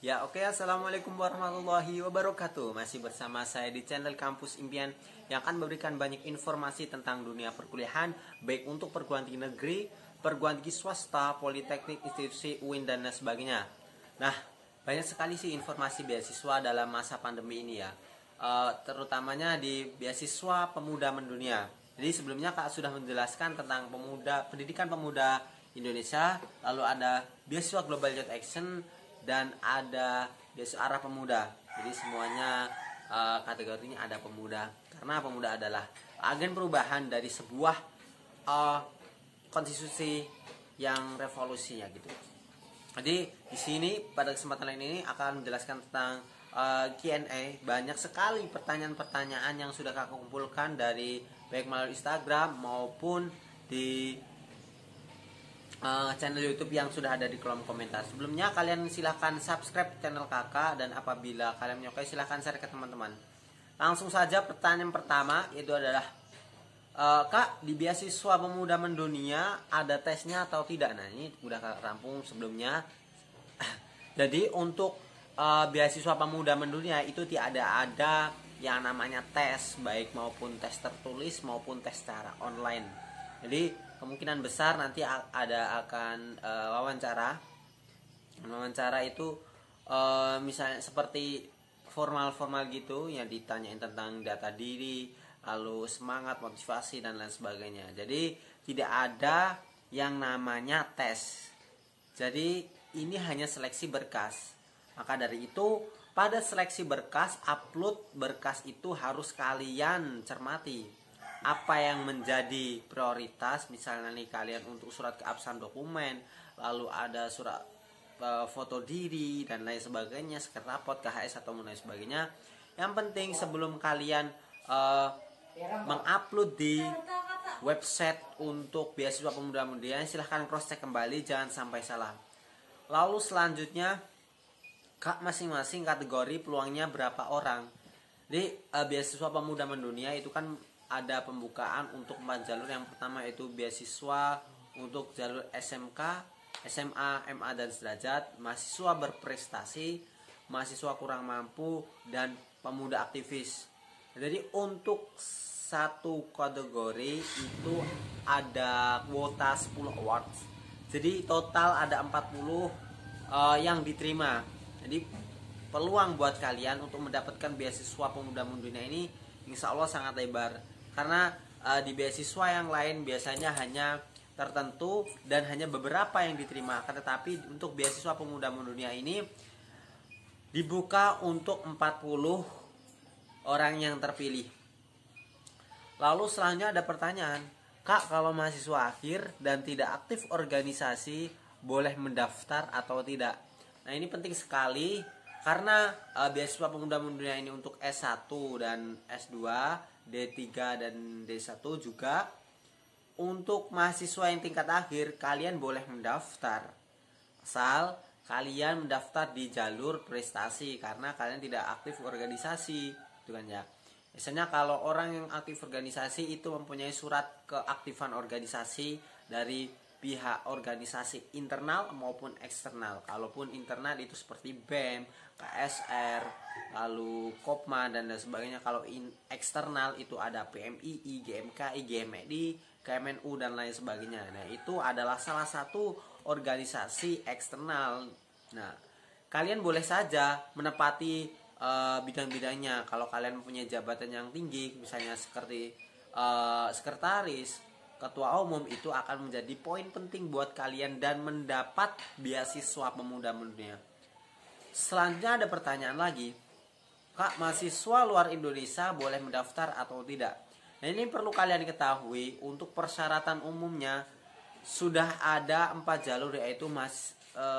Ya oke, Assalamualaikum warahmatullahi wabarakatuh. Masih bersama saya di channel Kampus Impian yang akan memberikan banyak informasi tentang dunia perkuliahan, baik untuk perguruan tinggi negeri, perguruan tinggi swasta, politeknik, institusi, UIN, dan lain sebagainya. Nah, banyak sekali sih informasi beasiswa dalam masa pandemi ini ya, terutamanya di beasiswa pemuda mendunia. Jadi sebelumnya Kak sudah menjelaskan tentang pendidikan pemuda Indonesia, lalu ada beasiswa Global Youth Action, dan ada beasiswa arah pemuda. Jadi semuanya kategorinya ada pemuda, karena pemuda adalah agen perubahan dari sebuah konstitusi yang revolusinya gitu. Jadi di sini pada kesempatan ini akan menjelaskan tentang Q&A. Banyak sekali pertanyaan-pertanyaan yang sudah aku kumpulkan dari baik melalui Instagram maupun di channel YouTube yang sudah ada di kolom komentar. Sebelumnya kalian silahkan subscribe channel kakak, dan apabila kalian menyukai silahkan share ke teman-teman. Langsung saja pertanyaan pertama, yaitu adalah Kak, di beasiswa pemuda mendunia ada tesnya atau tidak? Nah, ini udah kakak rampung sebelumnya. Jadi untuk beasiswa pemuda mendunia itu tidak ada yang namanya tes, baik maupun tes tertulis maupun tes secara online. Jadi kemungkinan besar nanti akan wawancara. Wawancara itu misalnya seperti formal-formal gitu, yang ditanyain tentang data diri, lalu semangat, motivasi, dan lain sebagainya. Jadi tidak ada yang namanya tes. Jadi ini hanya seleksi berkas. Maka dari itu pada seleksi berkas, upload berkas itu harus kalian cermati apa yang menjadi prioritas. Misalnya nih kalian untuk surat keabsahan dokumen, lalu ada surat foto diri dan lain sebagainya, sket rapot, KHS atau lain sebagainya. Yang penting sebelum kalian mengupload di website untuk beasiswa pemuda mendunia, silahkan cross check kembali, jangan sampai salah. Lalu selanjutnya, Kak, masing-masing kategori peluangnya berapa orang? Jadi beasiswa pemuda mendunia itu kan ada pembukaan untuk 4 jalur. Yang pertama yaitu beasiswa untuk jalur SMK, SMA, MA, dan sederajat, mahasiswa berprestasi, mahasiswa kurang mampu, dan pemuda aktivis. Jadi untuk satu kategori itu ada kuota 10 awards. Jadi total ada 40 yang diterima. Jadi peluang buat kalian untuk mendapatkan beasiswa pemuda mendunia ini insya Allah sangat lebar. Karena di beasiswa yang lain biasanya hanya tertentu dan hanya beberapa yang diterima. Tetapi untuk beasiswa pemuda mendunia ini dibuka untuk 40 orang yang terpilih. Lalu selanjutnya ada pertanyaan, Kak, kalau mahasiswa akhir dan tidak aktif organisasi boleh mendaftar atau tidak? Nah, ini penting sekali karena beasiswa pemuda mendunia ini untuk S1 dan S2, D3 dan D1 juga. Untuk mahasiswa yang tingkat akhir, kalian boleh mendaftar asal kalian mendaftar di jalur prestasi, karena kalian tidak aktif organisasi, gitu kan ya. Biasanya kalau orang yang aktif organisasi itu mempunyai surat keaktifan organisasi dari pihak organisasi internal maupun eksternal. Kalaupun internal itu seperti BEM, KSR, lalu Kopma, dan lain sebagainya. Kalau eksternal itu ada PMII, GMKI, GMED, KMNU, dan lain sebagainya. Nah, itu adalah salah satu organisasi eksternal. Nah, kalian boleh saja menepati bidang-bidangnya. Kalau kalian mempunyai jabatan yang tinggi, misalnya seperti sekretaris, ketua umum, itu akan menjadi poin penting buat kalian dan mendapat beasiswa pemuda mendunia. Selanjutnya ada pertanyaan lagi, Kak, mahasiswa luar Indonesia boleh mendaftar atau tidak? Nah, ini perlu kalian ketahui, untuk persyaratan umumnya sudah ada 4 jalur, yaitu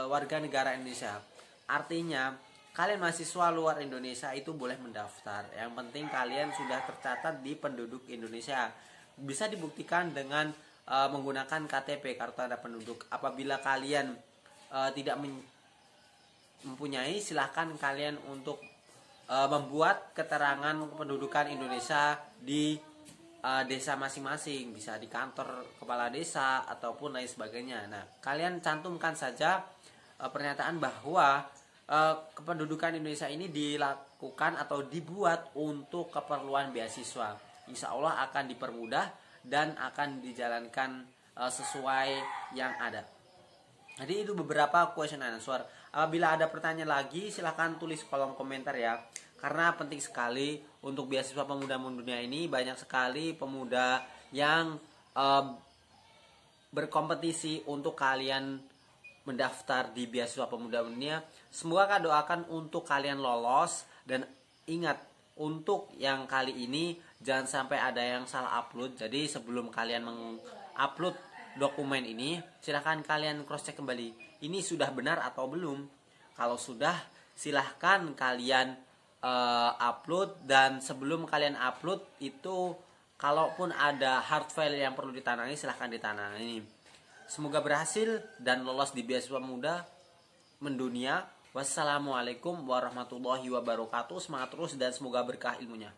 warga negara Indonesia. Artinya kalian mahasiswa luar Indonesia itu boleh mendaftar. Yang penting kalian sudah tercatat di penduduk Indonesia. Bisa dibuktikan dengan menggunakan KTP, kartu tanda penduduk. Apabila kalian tidak mempunyai, silahkan kalian untuk membuat keterangan pendudukan Indonesia di desa masing-masing, bisa di kantor kepala desa ataupun lain sebagainya. Nah, kalian cantumkan saja pernyataan bahwa kependudukan Indonesia ini dilakukan atau dibuat untuk keperluan beasiswa. Insya Allah akan dipermudah dan akan dijalankan sesuai yang ada. Jadi itu beberapa question and answer. Apabila ada pertanyaan lagi silahkan tulis kolom komentar ya. Karena penting sekali untuk beasiswa pemuda mendunia ini, banyak sekali pemuda yang berkompetisi untuk kalian mendaftar di beasiswa pemuda mendunia. Semoga doakan untuk kalian lolos, dan ingat untuk yang kali ini jangan sampai ada yang salah upload. Jadi sebelum kalian mengupload dokumen ini silahkan kalian cross check kembali ini sudah benar atau belum. Kalau sudah silahkan kalian upload, dan sebelum kalian upload itu kalaupun ada hard file yang perlu ditangani silahkan ditangani. Semoga berhasil dan lolos di beasiswa pemuda mendunia. Wassalamualaikum warahmatullahi wabarakatuh. Semangat terus dan semoga berkah ilmunya.